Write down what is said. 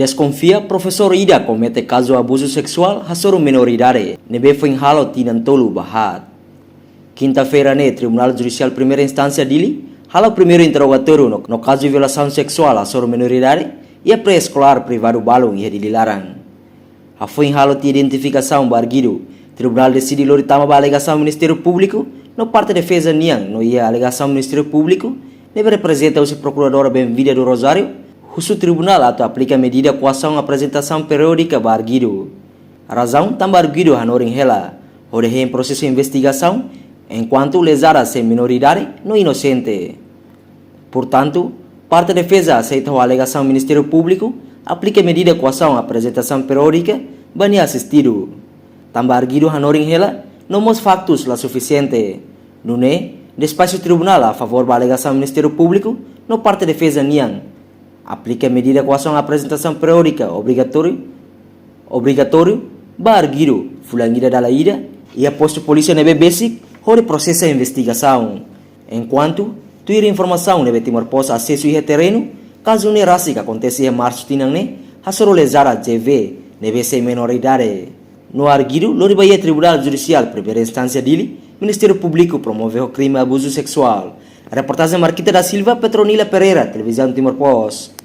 Desconfia professor Ida comete caso abuso sexual hasoro menoridade, nebe foi halo tinan tolu bahat. Quinta-feira, Tribunal Judicial Primeira Instância Dili, halo primeiro interrogatório no caso de violação sexual hasoro menoridade e a pré-escolar privado balong ia dilarang. A foi halo de identificação barguido, Tribunal decide loritama ba alegação Ministério Público, no parte defesa niang no ia alegação Ministério Público, nebe representa o procurador Benvida do Rosário, o tribunal atau aplica medida coação apresentação periódica barguido. A razão também barguido hanoring hela, ode em processo de investigação, enquanto lesada sem minoridade no inocente. Portanto, parte defesa aceita a alegação Ministério Público, aplica medida coação apresentação periódica, bani assistido. Também barguido hanoring hela, não mos factos la suficiente. Nune, despacho tribunal a favor da alegação Ministério Público, no parte defesa niang. Aplica medida coação apresentação periódica obrigatório barguido fulangida da ida e a posto polícia nebe basic hore processa a investigação enquanto tuir informação nebe timor pos acesso e terreno caso ne rasi que acontece em março tinang ne hasoro lesara GV nebe sem menoridade no arguido lori baia Tribunal Judicial Primeira Instância Dili Ministério Público promoveu crime abuso sexual. Reportagem Marquita da Silva, Petronila Pereira, Televisão Timor Pos.